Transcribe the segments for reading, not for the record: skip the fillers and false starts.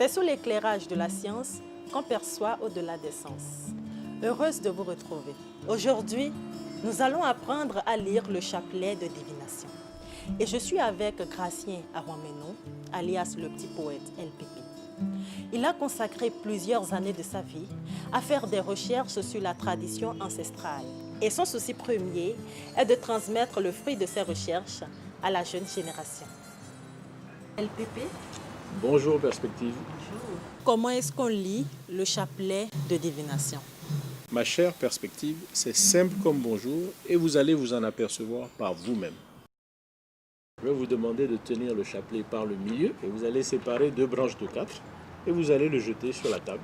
C'est sous l'éclairage de la science qu'on perçoit au-delà des sens. Heureuse de vous retrouver. Aujourd'hui, nous allons apprendre à lire le chapelet de divination. Et je suis avec Gratien Arouameno, alias le petit poète LPP. Il a consacré plusieurs années de sa vie à faire des recherches sur la tradition ancestrale. Et son souci premier est de transmettre le fruit de ses recherches à la jeune génération. LPP. Bonjour Perspective. Bonjour. Comment est-ce qu'on lit le chapelet de divination? Ma chère Perspective, c'est simple comme bonjour et vous allez vous en apercevoir par vous-même. Je vais vous demander de tenir le chapelet par le milieu et vous allez séparer deux branches de 4 et vous allez le jeter sur la table.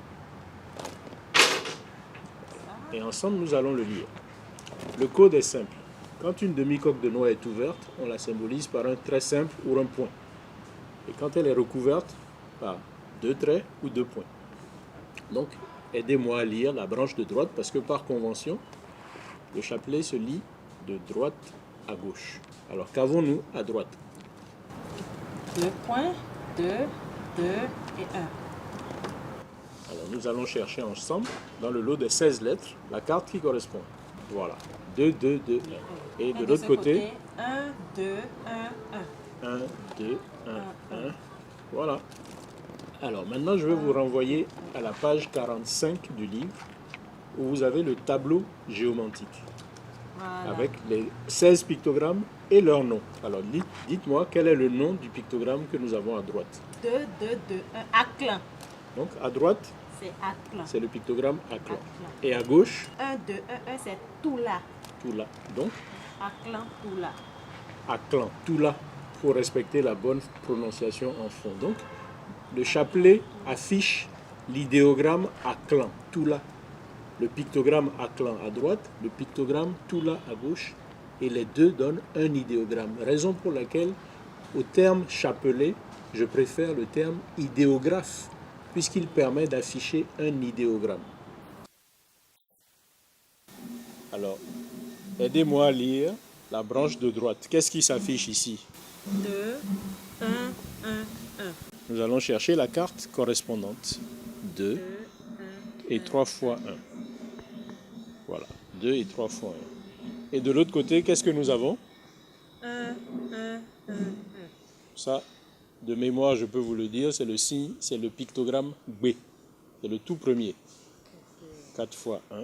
Et ensemble, nous allons le lire. Le code est simple. Quand une demi-coque de noix est ouverte, on la symbolise par un trait simple ou un point. Et quand elle est recouverte, par 2 traits ou 2 points. Donc, aidez-moi à lire la branche de droite parce que par convention, le chapelet se lit de droite à gauche. Alors, qu'avons-nous à droite? 2 points, 2, 2 et 1. Alors, nous allons chercher ensemble, dans le lot de 16 lettres, la carte qui correspond. Voilà. 2, 2, 2, 1. Et de l'autre côté, 1, 2, 1, 1. 1, 2, 1, 1. Voilà. Alors, maintenant, je vais vous renvoyer à la page 45 du livre, où vous avez le tableau géomantique, Voilà. avec les 16 pictogrammes et leur nom. Alors, dites-moi quel est le nom du pictogramme que nous avons à droite. 2, 2, 2, 1. Aclan. Donc, à droite, C'est Aclan. c'est le pictogramme Aklan. Aklan. Et à gauche, 1, 2, 1, 1, c'est Toula. Toula. Donc, Aclan, Toula. Aklan, Toula, pour respecter la bonne prononciation en fond. Donc, le chapelet affiche l'idéogramme Aklan, Toula. Le pictogramme Aklan à droite, le pictogramme Toula à gauche, et les deux donnent un idéogramme. Raison pour laquelle, au terme chapelet, je préfère le terme idéographe, puisqu'il permet d'afficher un idéogramme. Alors, aidez-moi à lire la branche de droite. Qu'est-ce qui s'affiche ici? 2, 1, 1, 1. Nous allons chercher la carte correspondante. 2 2, 1. et 3 fois 1. Voilà, 2 et 3 fois 1. Et de l'autre côté, qu'est-ce que nous avons? 1, 1, 1, 1. Ça, de mémoire, je peux vous le dire, c'est le signe, c'est le pictogramme B. C'est le tout premier. 4 fois 1.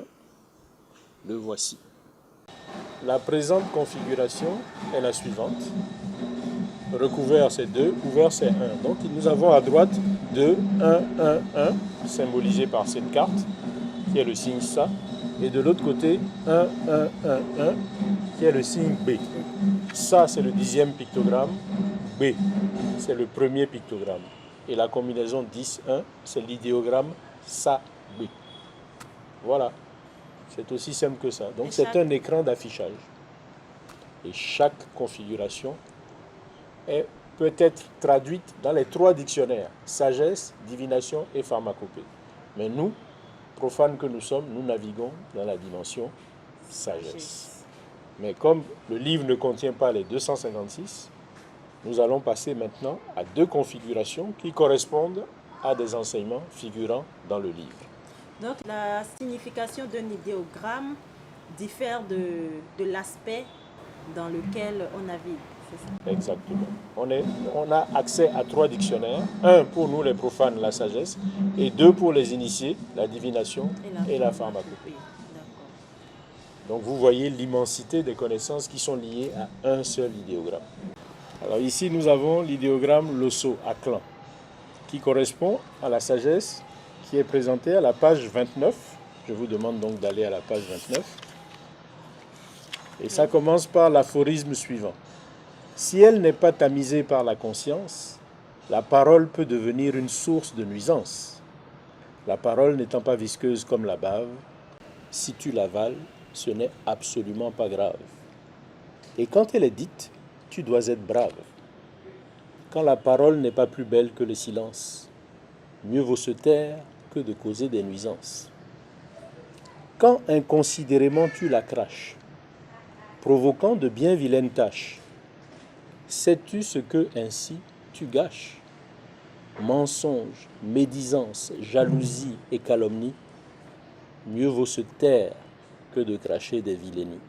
Le voici. La présente configuration est la suivante. Recouvert c'est 2, ouvert c'est 1. Donc nous avons à droite 2, 1, 1, 1, symbolisé par cette carte, qui est le signe Ça. Et de l'autre côté, 1, 1, 1, 1, qui est le signe B. Ça, c'est le 10e pictogramme. B, c'est le premier pictogramme. Et la combinaison 10, 1, c'est l'idéogramme Ça, B. Voilà. C'est aussi simple que ça. Donc c'est un écran d'affichage. Et chaque configuration peut être traduite dans les 3 dictionnaires, sagesse, divination et pharmacopée. Mais nous, profanes que nous sommes, nous naviguons dans la dimension sagesse. Mais comme le livre ne contient pas les 256, nous allons passer maintenant à 2 configurations qui correspondent à des enseignements figurant dans le livre. Donc la signification d'un idéogramme diffère de l'aspect dans lequel on navigue. Exactement. On a accès à 3 dictionnaires. 1 pour nous les profanes, la sagesse, et 2 pour les initiés, la divination et la pharmacopée. Donc vous voyez l'immensité des connaissances qui sont liées à un seul idéogramme. Alors ici nous avons l'idéogramme Losso, Aklan, qui correspond à la sagesse qui est présentée à la page 29. Je vous demande donc d'aller à la page 29. Et ça commence par l'aphorisme suivant. Si elle n'est pas tamisée par la conscience, la parole peut devenir une source de nuisance. La parole n'étant pas visqueuse comme la bave, si tu l'avales, ce n'est absolument pas grave. Et quand elle est dite, tu dois être brave. Quand la parole n'est pas plus belle que le silence, mieux vaut se taire que de causer des nuisances. Quand inconsidérément tu la craches, provoquant de bien vilaines tâches, sais-tu ce que ainsi tu gâches? mensonge, médisance, jalousie et calomnie, mieux vaut se taire que de cracher des vilainies.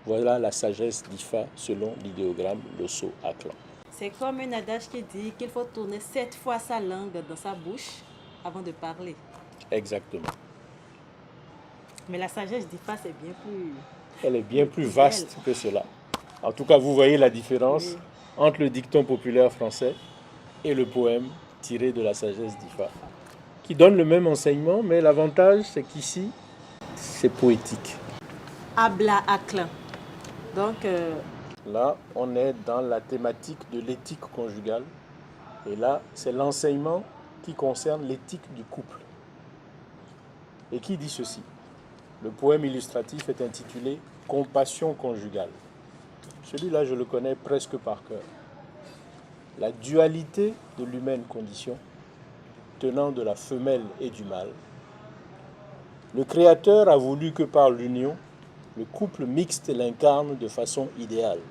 Voilà la sagesse d'Ifa selon l'idéogramme Losso Aklan. C'est comme un adage qui dit qu'il faut tourner 7 fois sa langue dans sa bouche avant de parler. Exactement. Mais la sagesse d'Ifa, c'est bien plus... Elle est bien plus vaste que cela. En tout cas, vous voyez la différence entre le dicton populaire français et le poème tiré de la sagesse d'Ifa, qui donne le même enseignement, mais l'avantage, c'est qu'ici, c'est poétique. Habla Aklan. Donc, là, on est dans la thématique de l'éthique conjugale. Et là, c'est l'enseignement qui concerne l'éthique du couple. Et qui dit ceci? Le poème illustratif est intitulé « Compassion conjugale ». Celui-là, je le connais presque par cœur. La dualité de l'humaine condition, tenant de la femelle et du mâle. Le Créateur a voulu que par l'union, le couple mixte l'incarne de façon idéale.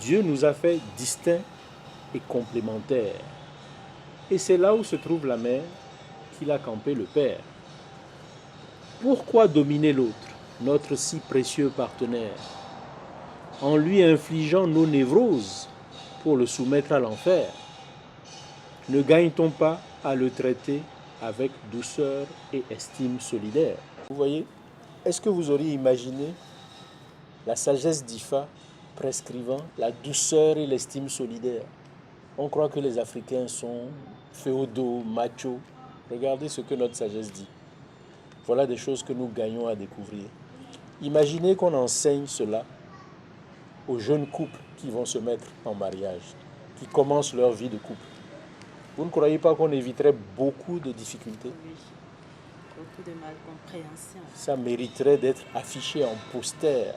Dieu nous a fait distincts et complémentaires. Et c'est là où se trouve la mère qu'il a campé le Père. Pourquoi dominer l'autre, notre si précieux partenaire, en lui infligeant nos névroses pour le soumettre à l'enfer? Ne gagne-t-on pas à le traiter avec douceur et estime solidaire? Vous voyez, est-ce que vous auriez imaginé la sagesse d'Ifa prescrivant la douceur et l'estime solidaire? On croit que les Africains sont féodaux, machos. Regardez ce que notre sagesse dit. Voilà des choses que nous gagnons à découvrir. Imaginez qu'on enseigne cela aux jeunes couples qui vont se mettre en mariage, qui commencent leur vie de couple. Vous ne croyez pas qu'on éviterait beaucoup de difficultés? oui, beaucoup de malcompréhension. Ça mériterait d'être affiché en poster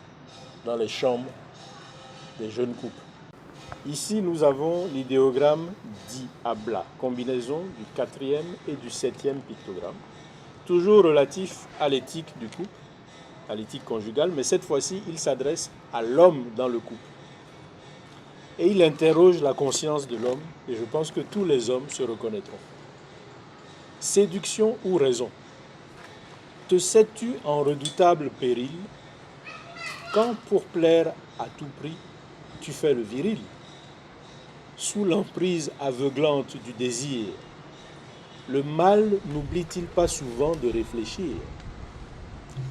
dans les chambres des jeunes couples. Ici, nous avons l'idéogramme dit Habla, combinaison du 4e et du 7e pictogramme, toujours relatif à l'éthique du couple, à l'éthique conjugale, mais cette fois-ci, il s'adresse à l'homme dans le couple. Et il interroge la conscience de l'homme, et je pense que tous les hommes se reconnaîtront. Séduction ou raison? Te sais-tu en redoutable péril, quand pour plaire à tout prix, tu fais le viril? Sous l'emprise aveuglante du désir, le mal n'oublie-t-il pas souvent de réfléchir?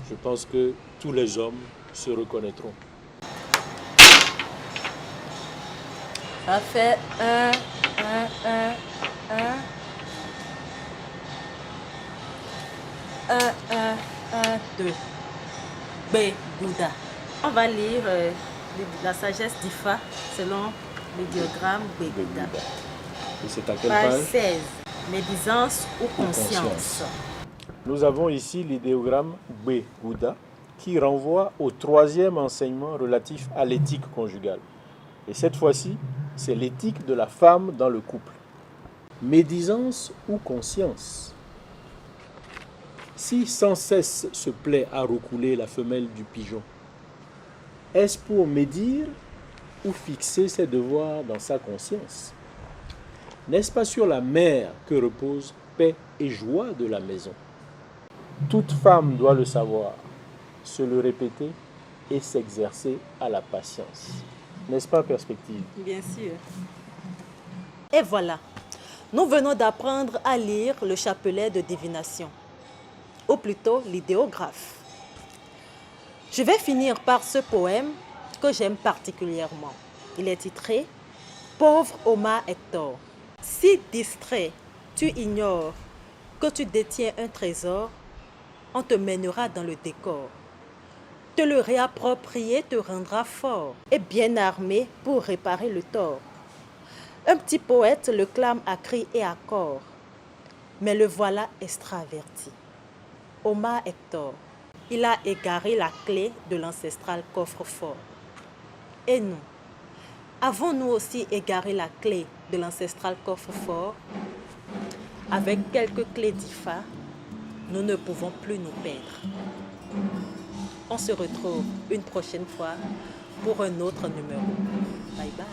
Je pense que tous les hommes se reconnaîtront. Ça fait 1, 2. B, Bouddha. On va lire la sagesse d'Ifa selon l'idéogramme B, Bouddha. Et c'est à quelle Page page? 16. Médisance ou conscience. Nous avons ici l'idéogramme B, Bouddha, qui renvoie au 3e enseignement relatif à l'éthique conjugale. Et cette fois-ci, c'est l'éthique de la femme dans le couple. Médisance ou conscience? Si sans cesse se plaît à recouler la femelle du pigeon, est-ce pour médire ou fixer ses devoirs dans sa conscience? N'est-ce pas sur la mère que repose paix et joie de la maison? Toute femme doit le savoir, se le répéter et s'exercer à la patience. N'est-ce pas, Perspective? Bien sûr. Et voilà, nous venons d'apprendre à lire le chapelet de divination, ou plutôt l'idéographe. Je vais finir par ce poème que j'aime particulièrement. Il est titré « Pauvre Omar Hector, si distrait tu ignores que tu détiens un trésor, on te mènera dans le décor. Te le réapproprier te rendra fort et bien armé pour réparer le tort. Un petit poète le clame à cri et à corps, mais le voilà extraverti. Omar Hector, il a égaré la clé de l'ancestral coffre-fort. Et nous, avons-nous aussi égaré la clé de l'ancestral coffre-fort? Avec quelques clés d'Ifa, nous ne pouvons plus nous perdre. On se retrouve une prochaine fois pour un autre numéro. Bye bye.